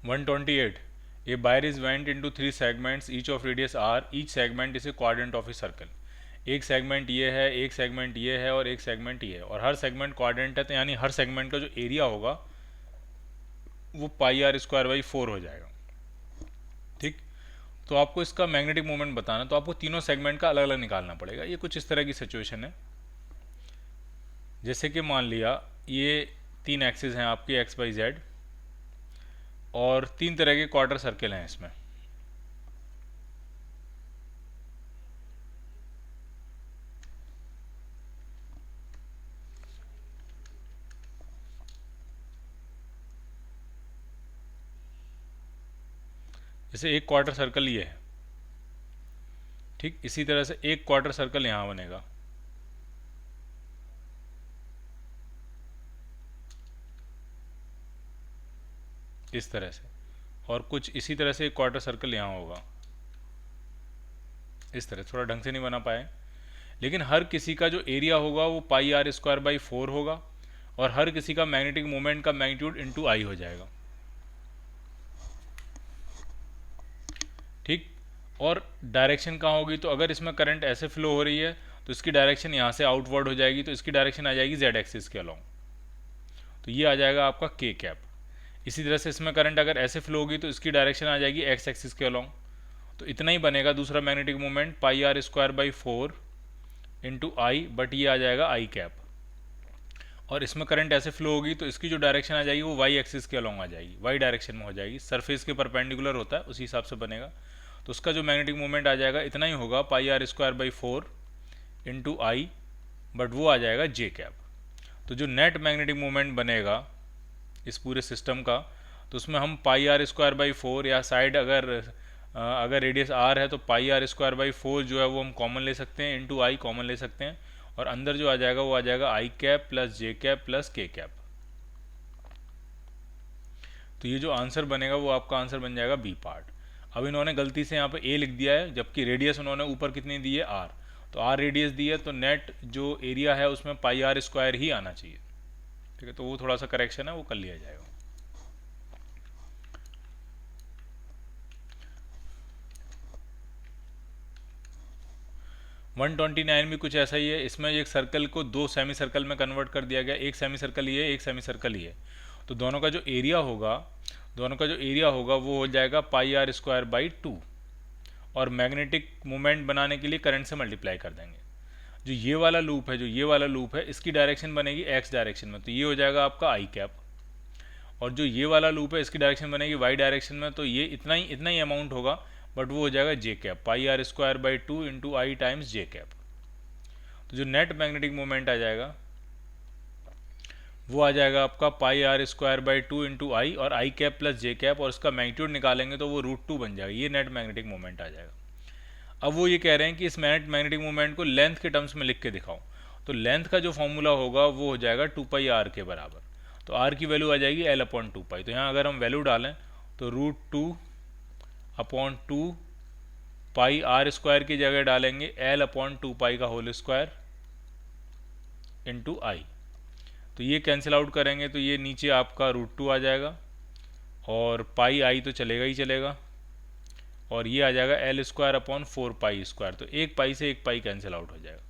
128. A wire is went into 3 segments, each of radius r. Each segment is a quadrant of a circle. एक segment ये है, एक segment ये है और एक सेगमेंट ये है, और हर सेगमेंट क्वाड्रेंट है, तो यानी हर सेगमेंट का जो एरिया होगा वो पाई आर स्क्वायर बाई 4 हो जाएगा। ठीक, तो आपको इसका मैग्नेटिक मोमेंट बताना, तो आपको तीनों सेगमेंट का अलग अलग निकालना पड़ेगा। ये कुछ इस तरह की सिचुएशन है, जैसे कि मान लिया ये 3 एक्सिस हैं आपकी एक्स वाई जेड, और 3 तरह के क्वार्टर सर्कल हैं इसमें। जैसे एक क्वार्टर सर्कल ये है, ठीक, इसी तरह से एक क्वार्टर सर्कल यहाँ बनेगा, इस तरह से, और कुछ इसी तरह से एक क्वार्टर सर्कल यहाँ होगा, इस तरह। थोड़ा ढंग से नहीं बना पाए, लेकिन हर किसी का जो एरिया होगा वो पाई आर स्क्वायर बाई 4 होगा, और हर किसी का मैग्नेटिक मोमेंट का मैग्नीट्यूड इंटू आई हो जाएगा। ठीक, और डायरेक्शन कहाँ होगी, तो अगर इसमें करंट ऐसे फ्लो हो रही है तो इसकी डायरेक्शन यहाँ से आउटवर्ड हो जाएगी, तो इसकी डायरेक्शन आ जाएगी जेड एक्सिस के अलोंग, तो ये आ जाएगा आपका के कैप। इसी तरह से इसमें करंट अगर ऐसे फ्लो होगी तो इसकी डायरेक्शन आ जाएगी एक्स एक्सिस के अलोंग, तो इतना ही बनेगा दूसरा magnetic moment pi r square by 4 into I, but ये आ जाएगा आई कैप। और इसमें करंट ऐसे फ्लो होगी तो इसकी जो डायरेक्शन आ जाएगी वो वाई एक्सिस के अलोंग आ जाएगी, वाई डायरेक्शन में हो जाएगी, सरफेस के परपेंडिकुलर होता है उसी हिसाब से बनेगा। तो उसका जो मैग्नेटिक मोमेंट आ जाएगा इतना ही होगा, pi r square by 4 into I, but वो आ जाएगा जे कैप। तो जो नेट मैग्नेटिक मोमेंट बनेगा इस पूरे सिस्टम का, तो उसमें हम पाई आर स्क्वायर बाई 4, या साइड अगर रेडियस आर है तो पाई आर स्क्वायर बाई 4 जो है वो हम कॉमन ले सकते हैं, इंटू आई कॉमन ले सकते हैं, और अंदर जो आ जाएगा वो आ जाएगा आई कैप प्लस जे कैप प्लस के कैप। तो ये जो आंसर बनेगा वो आपका आंसर बन जाएगा बी पार्ट। अब इन्होंने गलती से यहाँ पे ए लिख दिया है, जबकि रेडियस उन्होंने ऊपर कितनी दी है, आर, तो आर रेडियस दी है, तो नेट जो एरिया है उसमें पाई आर स्क्वायर ही आना चाहिए। ठीक है, तो वो थोड़ा सा करेक्शन है, वो कर लिया जाएगा। वन 29 भी कुछ ऐसा ही है। इसमें एक सर्कल को 2 सेमी सर्कल में कन्वर्ट कर दिया गया, एक सेमी सर्कल ये, एक सेमी सर्कल ये, तो दोनों का जो एरिया होगा वो हो जाएगा पाई आर स्क्वायर बाई 2, और मैग्नेटिक मोमेंट बनाने के लिए करंट से मल्टीप्लाई कर देंगे। जो ये वाला लूप है इसकी डायरेक्शन बनेगी एक्स डायरेक्शन में, तो ये हो जाएगा आपका आई कैप, और जो ये वाला लूप है इसकी डायरेक्शन बनेगी वाई डायरेक्शन में, तो ये इतना ही अमाउंट होगा, बट वो हो जाएगा J cap, pi r square by 2 into I times J cap. तो जो नेट मैग्नेटिक मोमेंट आ जाएगा वो आ जाएगा आपका पाई आर स्क्वायर बाई 2 इंटू आई, और आई कैप प्लस जे कैप, और इसका मैग्नीट्यूड निकालेंगे तो वो √2 बन जाएगा, ये नेट मैग्नेटिक मोमेंट आ जाएगा। अब वो ये कह रहे हैं कि इस नेट मैग्नेटिक मोमेंट को लेंथ के टर्म्स में लिख के दिखाओ, तो लेंथ का जो फॉर्मूला होगा वो हो जाएगा 2 पाई आर के बराबर, तो आर की वैल्यू आ जाएगी L अपॉन 2 पाई, तो यहाँ अगर हम वैल्यू डालें तो √2 अपॉन 2 पाई आर स्क्वायर की जगह डालेंगे L अपॉन 2 पाई का होल स्क्वायर इंटू आई, तो ये कैंसिल आउट करेंगे तो ये नीचे आपका √2 आ जाएगा, और पाई आई तो चलेगा ही चलेगा, और ये आ जाएगा L square upon 4 pi square, तो एक पाई से एक पाई कैंसिल आउट हो जाएगा।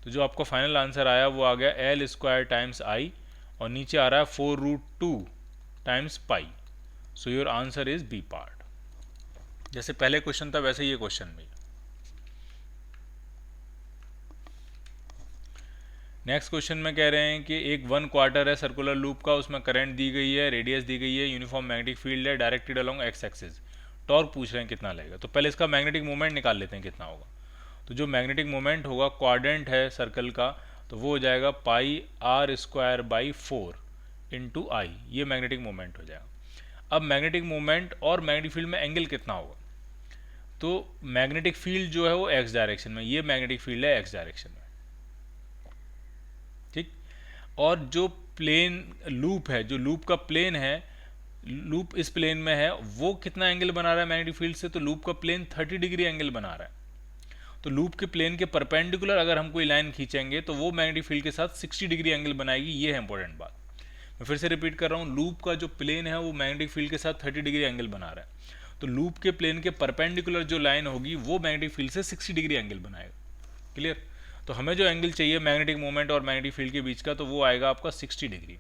तो जो आपका फाइनल आंसर आया वो आ गया L स्क्वायर टाइम्स आई, और नीचे आ रहा है 4√2 times pi, so your answer is B part. जैसे पहले क्वेश्चन था वैसे ये क्वेश्चन भी। नेक्स्ट क्वेश्चन में कह रहे हैं कि एक 1/4 है सर्कुलर लूप का, उसमें करंट दी गई है, रेडियस दी गई है, यूनिफॉर्म मैग्नेटिक फील्ड है, directed along x axis, torque पूछ रहे हैं कितना लगेगा। तो पहले इसका मैग्नेटिक मोमेंट निकाल लेते हैं कितना होगा। तो जो मैग्नेटिक मोमेंट होगा क्वाड्रेंट है सर्कल का, तो वो हो जाएगा पाई आर स्क्वायर बाई 4 इंटू आई, ये मैग्नेटिक मोमेंट हो जाएगा। अब मैग्नेटिक मोमेंट और मैग्नेटिक फील्ड में एंगल कितना होगा, तो मैग्नेटिक फील्ड जो है वो एक्स डायरेक्शन में, ये मैग्नेटिक फील्ड है एक्स डायरेक्शन में, ठीक। और जो प्लेन लूप है, जो लूप का प्लेन है, लूप इस प्लेन में है, वो कितना एंगल बना रहा है मैग्नेटिक फील्ड से, तो लूप का प्लेन 30 डिग्री एंगल बना रहा है। तो लूप के प्लेन के परपेंडिकुलर अगर हम कोई लाइन खींचेंगे तो वो मैग्नेटिक फील्ड के साथ 60 डिग्री एंगल बनाएगी, ये है इंपॉर्टेंट बात। मैं फिर से रिपीट कर रहा हूँ, लूप का जो प्लेन है वो मैग्नेटिक फील्ड के साथ 30 डिग्री एंगल बना रहा है, तो लूप के प्लेन के परपेंडिकुलर जो लाइन होगी वो मैग्नेटिक फील्ड से 60 डिग्री एंगल बनाएगा। क्लियर? तो हमें जो एंगल चाहिए मैग्नेटिक मोमेंट और मैग्नेटिक फील्ड के बीच का, तो वो आएगा आपका 60 डिग्री।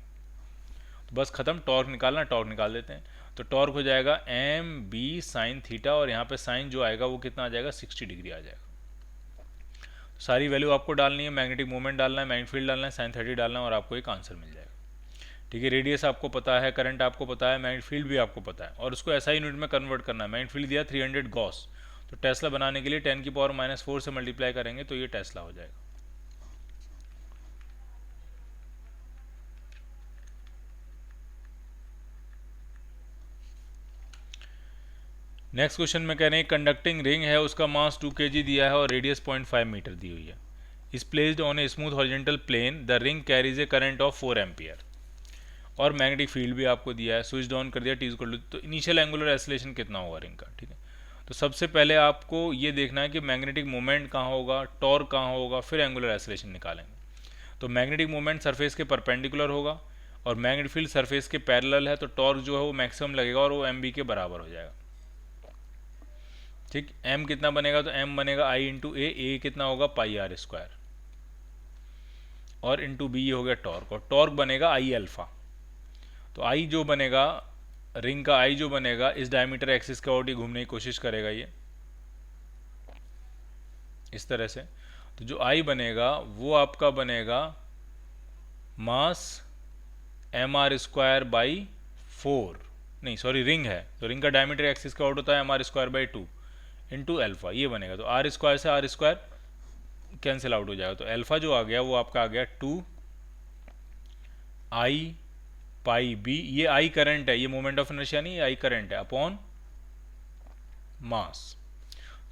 तो बस खत्म, टॉर्क निकालना, टॉर्क निकाल देते हैं। तो टॉर्क हो जाएगा एम बी साइन थीटा, और यहाँ पे साइन जो आएगा वो कितना आ जाएगा, 60 डिग्री आ जाएगा। तो सारी वैल्यू आपको डालनी है, मैग्नेटिक मोमेंट डालना है, मैग्नेटिक फील्ड डालना है, साइन 30 डालना है, और आपको एक आंसर मिल जाएगा। ठीक है, रेडियस आपको पता है, करंट आपको पता है, मैग्नेटिक फील्ड भी आपको पता है, और उसको ऐसा यूनिट में कन्वर्ट करना है। मैग्नेटिक फील्ड दिया 300 गॉस, तो टेस्ला बनाने के लिए 10⁻⁻⁴ से मल्टीप्लाई करेंगे तो ये टेस्ला हो जाएगा। नेक्स्ट क्वेश्चन में कह रहे हैं कंडक्टिंग रिंग है, उसका मास 2 kg दिया है और रेडियस 0.5 मीटर दी हुई है। Is placed on a smooth horizontal plane, the ring carries a current of 4 ampere, और मैग्नेटिक फील्ड भी आपको दिया है, स्विच ऑन कर दिया टी इक्वल टू, तो इनिशियल एंगुलर एक्सेलरेशन कितना होगा रिंग का। ठीक है, तो सबसे पहले आपको ये देखना है कि मैग्नेटिक मोमेंट कहाँ होगा, टॉर्क कहाँ होगा, फिर एंगुलर एक्सेलरेशन निकालेंगे। तो मैग्नेटिक मोमेंट सरफेस के परपेंडिकुलर होगा और मैग्नेटिक फील्ड सरफेस के पैरेलल है, तो टॉर्क जो है वो मैक्सिमम लगेगा और वो एम बी के बराबर हो जाएगा। ठीक, m कितना बनेगा, तो m बनेगा I इंटू ए कितना होगा, पाई आर स्क्वायर, और इंटू बी ये हो गया टॉर्क, और टॉर्क बनेगा I अल्फा। तो I जो बनेगा, रिंग का I जो बनेगा, इस डायमीटर एक्सिस के ओर घूमने की कोशिश करेगा ये इस तरह से। तो जो I बनेगा वो आपका बनेगा मास mr²/4, नहीं सॉरी रिंग है, तो रिंग का डायमीटर एक्सिस का ओर होता है mr²/2 इंटू अल्फा, ये बनेगा। तो आर स्क्वायर से आर स्क्वायर कैंसिल आउट हो जाएगा, तो अल्फा जो आ गया वो आपका आ गया 2I पाई बी, ये I करंट है, ये मोमेंट ऑफ इनर्शिया नहीं, ये I करंट है, अपॉन मास।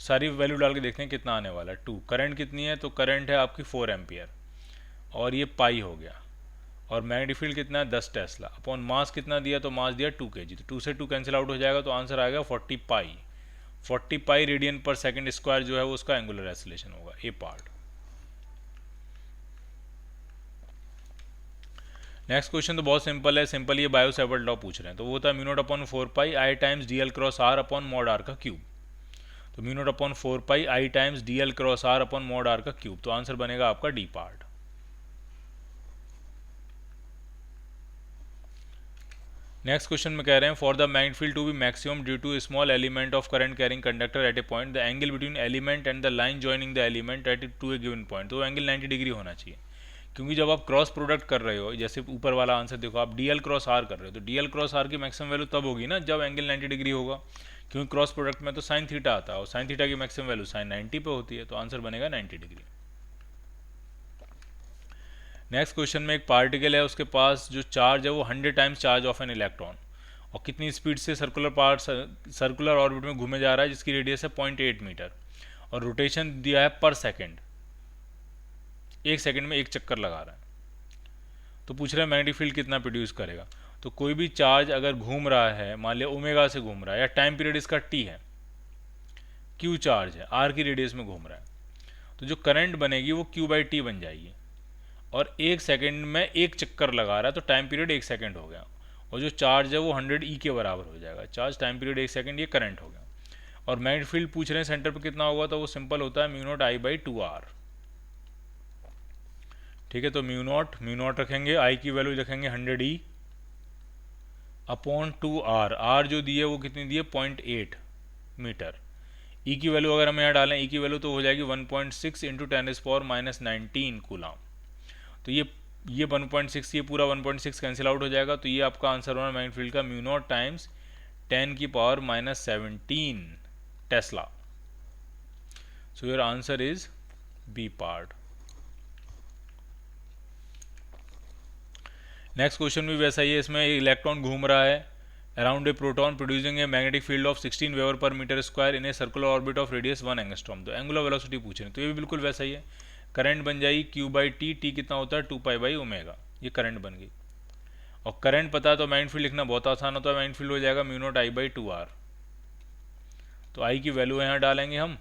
सारी वैल्यू डाल के देखते हैं कितना आने वाला है। 2 करंट कितनी है, तो करंट है आपकी 4 एम्पियर, और ये पाई हो गया, और मैग्नेटिक फील्ड कितना है 10 टेस्ला, अपॉन मास कितना दिया, तो मास दिया 2 kg, तो 2 से 2 कैंसिल आउट हो जाएगा, तो आंसर आएगा 40 पाई। 40 पाई रेडियन पर सेकंड स्क्वायर जो है वो उसका एंगुलर एक्सेलरेशन होगा, ए पार्ट। नेक्स्ट क्वेश्चन तो बहुत सिंपल है, सिंपल ये बायो सेवर्ट लॉ पूछ रहे हैं, तो वो होता है mu naught upon 4 pi I times d l cross r upon mod r का क्यूब। तो mu naught upon 4 pi I times d l cross r upon mod r का क्यूब, तो आंसर बनेगा आपका डी पार्ट। नेक्स्ट क्वेश्चन में कह रहे हैं for the magnetic field to be maximum due to small element of current carrying conductor at a point, the angle between element and the line joining the element at to a given point, तो angle 90 degree होना चाहिए। क्योंकि जब आप cross product कर रहे हो, जैसे ऊपर वाला आंसर देखो, आप डी एल क्रॉस आर कर रहे हो, तो डी एल क्रॉस आर की मैक्सिमम वैल्यू तब होगी ना जब एंगल 90 डिग्री होगा, क्योंकि क्रॉस प्रोडक्ट में तो साइन थीटा आता है, और साइन थीटा की मैक्सिमम वैल्यू साइन 90 पे होती है, तो आंसर बनेगा 90 डिग्री। नेक्स्ट क्वेश्चन में एक पार्टिकल है, उसके पास जो चार्ज है वो 100 times charge of an electron, और कितनी स्पीड से सर्कुलर ऑर्बिट में घूमे जा रहा है, जिसकी रेडियस है 0.8 मीटर, और रोटेशन दिया है पर सेकंड, 1 सेकंड में 1 चक्कर लगा रहा है। तो पूछ रहे हैं मैग्नेटिक फील्ड कितना प्रोड्यूस करेगा। तो कोई भी चार्ज अगर घूम रहा है, मान लिया ओमेगा से घूम रहा है, या टाइम पीरियड इसका टी है, क्यू चार्ज है, आर की रेडियस में घूम रहा है, तो जो करंट बनेगी वो Q/T बन जाएगी, और 1 सेकंड में 1 चक्कर लगा रहा है, तो टाइम पीरियड 1 सेकंड हो गया, और जो चार्ज है वो 100 E के बराबर हो जाएगा, चार्ज टाइम पीरियड 1 सेकंड, ये करंट हो गया। और मैग्नेटिक फील्ड पूछ रहे हैं सेंटर पे कितना होगा, तो वो सिंपल होता है म्यू नॉट I/2R। ठीक है, तो म्यू नॉट रखेंगे, I की वैल्यू रखेंगे 100E अपॉन 2R, R जो दी है वो कितनी दी है 0.8 मीटर, E की वैल्यू अगर हम यहाँ डालें, E की वैल्यू तो हो जाएगी 1.6 इंटू 10⁻⁻19 कूलम। तो ये 1.6, ये पूरा 1.6 कैंसिल आउट हो जाएगा, तो ये आपका आंसर होना मैग्नेटिक फील्ड का mu naught times 10⁻⁻17 tesla. So your answer is B part. Next question भी वैसा ही है, इसमें इलेक्ट्रॉन घूम रहा है around a proton producing a magnetic field of 16 weber per metre square in a circular orbit of radius 1 angstrom. तो angular velocity पूछ रहे हैं, तो ये भी बिल्कुल वैसा ही है, करंट बन जाएगी Q/T, T कितना होता है 2π/ω, ये करंट बन गई, और करंट पता है तो मैग्नेटिक फील्ड लिखना बहुत आसान होता है, मैग्नेटिक फील्ड हो जाएगा म्यू नॉट I/2R। तो I की वैल्यू यहाँ डालेंगे हम,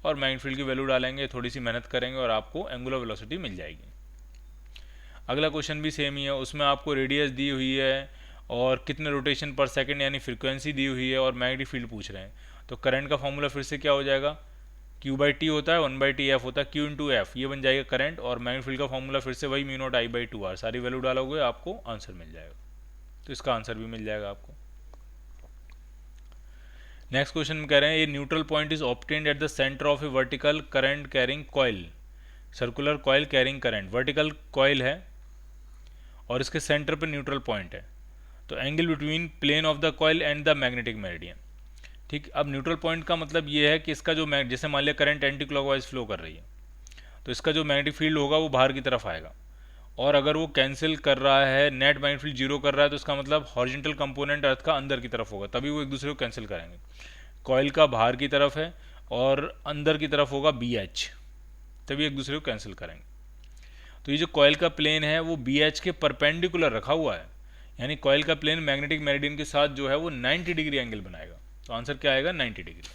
और मैग्नेटिक फील्ड की वैल्यू डालेंगे, थोड़ी सी मेहनत करेंगे और आपको एंगुलर वेलोसिटी मिल जाएगी। अगला क्वेश्चन भी सेम ही है, उसमें आपको रेडियस दी हुई है और कितने रोटेशन पर सेकंड यानी फ्रीक्वेंसी दी हुई है और मैग्नेटिक फील्ड पूछ रहे हैं। तो करंट का फॉर्मूला फिर से क्या हो जाएगा, Q/T होता है, 1/T F होता है, Q इंटू एफ, ये बन जाएगा करंट, और मैग्नेटिक फील्ड का फॉर्मूला फिर से वही म्यू नॉट I/2R, सारी वैल्यू डालोगे आपको आंसर मिल जाएगा। तो इसका आंसर भी मिल जाएगा आपको। नेक्स्ट क्वेश्चन में कह रहे हैं ये neutral point is obtained at the centre of a vertical current carrying coil, circular coil carrying current, vertical coil है और इसके सेंटर पे न्यूट्रल पॉइंट है। तो angle between plane of the coil and the magnetic meridian. ठीक, अब neutral point का मतलब ये है कि इसका जो जैसे मान लिया करंट एंटी क्लॉकवाइज फ्लो कर रही है, तो इसका जो मैग्नेटिक फील्ड होगा वो बाहर की तरफ आएगा, और अगर वो कैंसिल कर रहा है, नेट मैग्नेटिक फील्ड जीरो कर रहा है, तो इसका मतलब हॉरिजॉन्टल कंपोनेंट अर्थ का अंदर की तरफ होगा, तभी वो एक दूसरे को कैंसिल करेंगे। कॉइल का बाहर की तरफ है और अंदर की तरफ होगा BH, तभी एक दूसरे को कैंसिल करेंगे। तो ये जो कॉइल का प्लेन है वो BH के परपेंडिकुलर रखा हुआ है, यानी कॉइल का प्लेन मैग्नेटिक मेरिडियन के साथ जो है वो 90 डिग्री एंगल बनाएगा। तो आंसर क्या आएगा, 90 डिग्री।